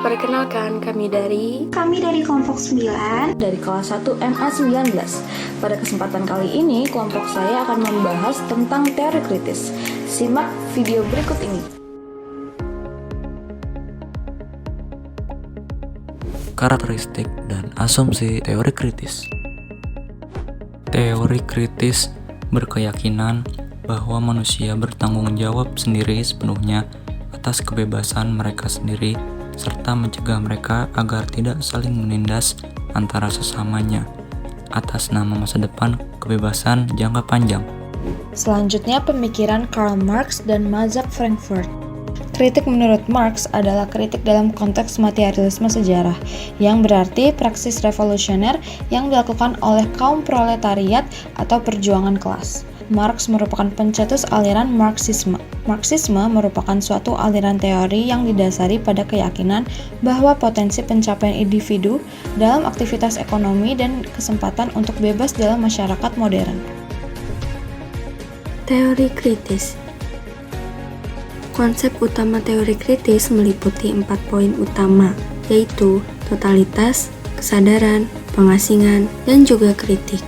Perkenalkan, kami dari kelompok 9 dari kelas 1 MA19. Pada kesempatan kali ini, kelompok saya akan membahas tentang teori kritis. Simak video berikut ini. Karakteristik dan asumsi teori kritis. Teori kritis berkeyakinan bahwa manusia bertanggung jawab sendiri sepenuhnya atas kebebasan mereka sendiri serta mencegah mereka agar tidak saling menindas antara sesamanya atas nama masa depan kebebasan jangka panjang. Selanjutnya, pemikiran Karl Marx dan mazhab Frankfurt. Kritik menurut Marx adalah kritik dalam konteks materialisme sejarah, yang berarti praksis revolusioner yang dilakukan oleh kaum proletariat atau perjuangan kelas. Marx merupakan pencetus aliran Marxisme. Marxisme merupakan suatu aliran teori yang didasari pada keyakinan bahwa potensi pencapaian individu dalam aktivitas ekonomi dan kesempatan untuk bebas dalam masyarakat modern. teori kritis. Konsep utama teori kritis meliputi 4 poin utama, yaitu totalitas, kesadaran, pengasingan, dan juga kritik.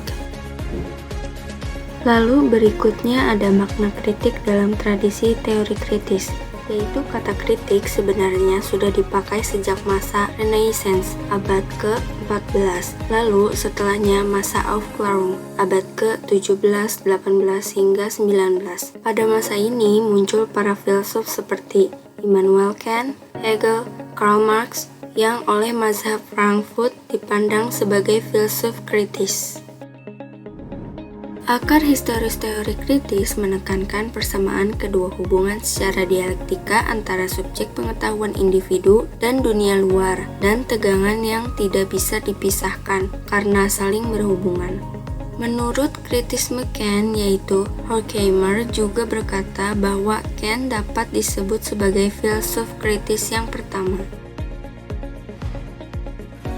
Lalu berikutnya ada makna kritik dalam tradisi teori kritis, yaitu kata kritik sebenarnya sudah dipakai sejak masa Renaissance abad ke-14, lalu setelahnya masa Aufklärung abad ke-17, 18, hingga 19. Pada masa ini muncul para filsuf seperti Immanuel Kant, Hegel, Karl Marx, yang oleh mazhab Frankfurt dipandang sebagai filsuf kritis. Akar historis teori kritis menekankan persamaan kedua hubungan secara dialektika antara subjek pengetahuan individu dan dunia luar, dan tegangan yang tidak bisa dipisahkan karena saling berhubungan. Menurut kritisme Kant, yaitu Horkheimer juga berkata bahwa Kant dapat disebut sebagai filsuf kritis yang pertama.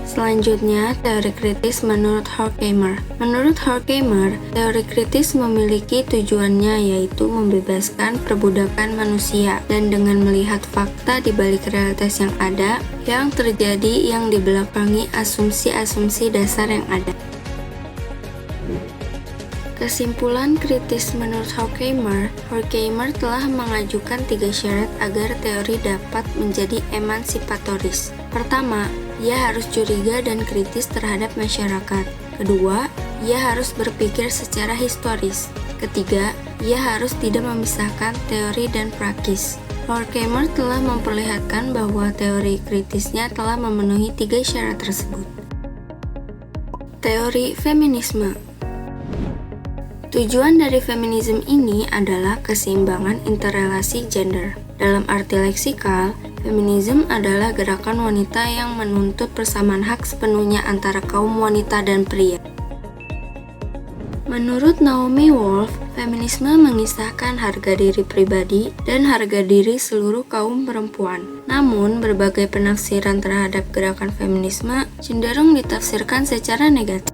Selanjutnya, teori kritis menurut Horkheimer. Menurut Horkheimer, teori kritis memiliki tujuannya yaitu membebaskan perbudakan manusia dan dengan melihat fakta di balik realitas yang ada, yang terjadi yang dibelakangi asumsi-asumsi dasar yang ada. Kesimpulan kritis menurut Horkheimer telah mengajukan 3 syarat agar teori dapat menjadi emansipatoris. Pertama, ia harus curiga dan kritis terhadap masyarakat. Kedua, ia harus berpikir secara historis. Ketiga, ia harus tidak memisahkan teori dan praktis. Horkheimer telah memperlihatkan bahwa teori kritisnya telah memenuhi 3 syarat tersebut. Teori feminisme. Tujuan dari feminisme ini adalah keseimbangan interrelasi gender. Dalam arti leksikal, feminisme adalah gerakan wanita yang menuntut persamaan hak sepenuhnya antara kaum wanita dan pria. Menurut Naomi Wolf, feminisme mengisahkan harga diri pribadi dan harga diri seluruh kaum perempuan. Namun, berbagai penafsiran terhadap gerakan feminisme cenderung ditafsirkan secara negatif.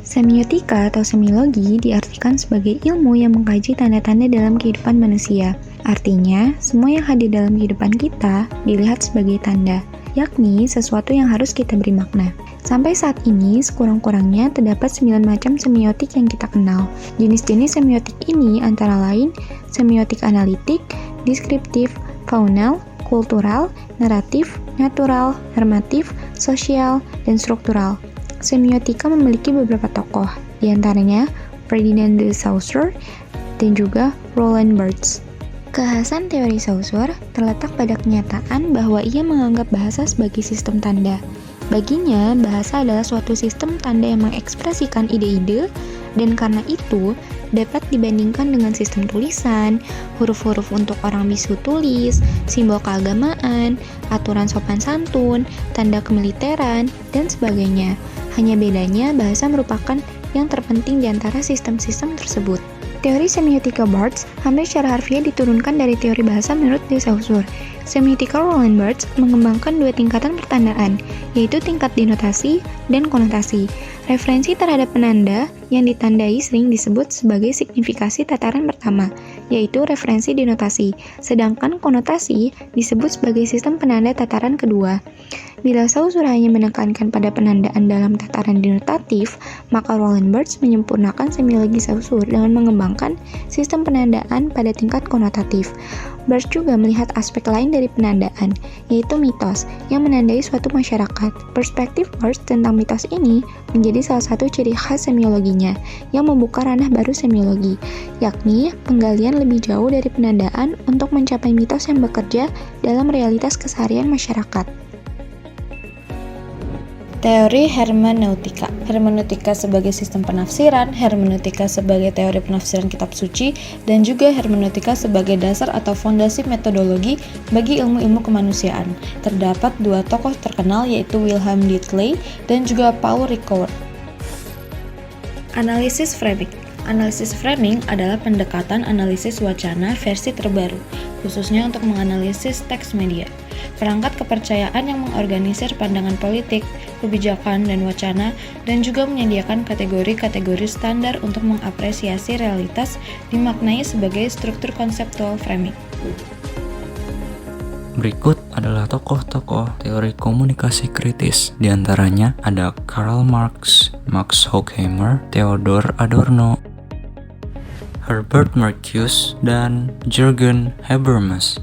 Semiotika atau semiologi diartikan sebagai ilmu yang mengkaji tanda-tanda dalam kehidupan manusia. Artinya, semua yang hadir dalam kehidupan kita dilihat sebagai tanda, yakni sesuatu yang harus kita beri makna. Sampai saat ini, sekurang-kurangnya terdapat 9 macam semiotik yang kita kenal. Jenis-jenis semiotik ini antara lain semiotik analitik, deskriptif, faunal, kultural, naratif, natural, normatif, sosial, dan struktural. Semiotika memiliki beberapa tokoh, diantaranya Ferdinand de Saussure dan juga Roland Barthes. Kekhasan teori Saussure terletak pada kenyataan bahwa ia menganggap bahasa sebagai sistem tanda. Baginya, bahasa adalah suatu sistem tanda yang mengekspresikan ide-ide, dan karena itu dapat dibandingkan dengan sistem tulisan, huruf-huruf untuk orang bisu tulis, simbol keagamaan, aturan sopan santun, tanda kemiliteran, dan sebagainya. Hanya bedanya, bahasa merupakan yang terpenting di antara sistem-sistem tersebut. Teori semiotika Barthes hampir secara harfiah diturunkan dari teori bahasa menurut de Saussure. Semiotika Roland Barthes mengembangkan 2 tingkatan pertandaan, yaitu tingkat denotasi dan konotasi. Referensi terhadap penanda yang ditandai sering disebut sebagai signifikasi tataran pertama, yaitu referensi denotasi, sedangkan konotasi disebut sebagai sistem penanda tataran kedua. Bila Saussure hanya menekankan pada penandaan dalam tataran denotatif, maka Roland Barthes menyempurnakan semiologi Saussure dengan mengembangkan sistem penandaan pada tingkat konotatif. Barthes juga melihat aspek lain dari penandaan, yaitu mitos, yang menandai suatu masyarakat. Perspektif Barthes tentang mitos ini menjadi salah satu ciri khas semiologinya, yang membuka ranah baru semiologi, yakni penggalian lebih jauh dari penandaan untuk mencapai mitos yang bekerja dalam realitas keseharian masyarakat. Teori hermeneutika. Hermeneutika sebagai sistem penafsiran, hermeneutika sebagai teori penafsiran kitab suci, dan juga hermeneutika sebagai dasar atau fondasi metodologi bagi ilmu-ilmu kemanusiaan. Terdapat dua tokoh terkenal yaitu Wilhelm Dilthey dan juga Paul Ricoeur. Analisis framing. Analisis framing adalah pendekatan analisis wacana versi terbaru, khususnya untuk menganalisis teks media. Perangkat kepercayaan yang mengorganisir pandangan politik, kebijakan, dan wacana, dan juga menyediakan kategori-kategori standar untuk mengapresiasi realitas dimaknai sebagai struktur konseptual framing. Berikut adalah tokoh-tokoh teori komunikasi kritis. Di antaranya ada Karl Marx, Max Horkheimer, Theodor Adorno, Herbert Marcuse, dan Jürgen Habermas.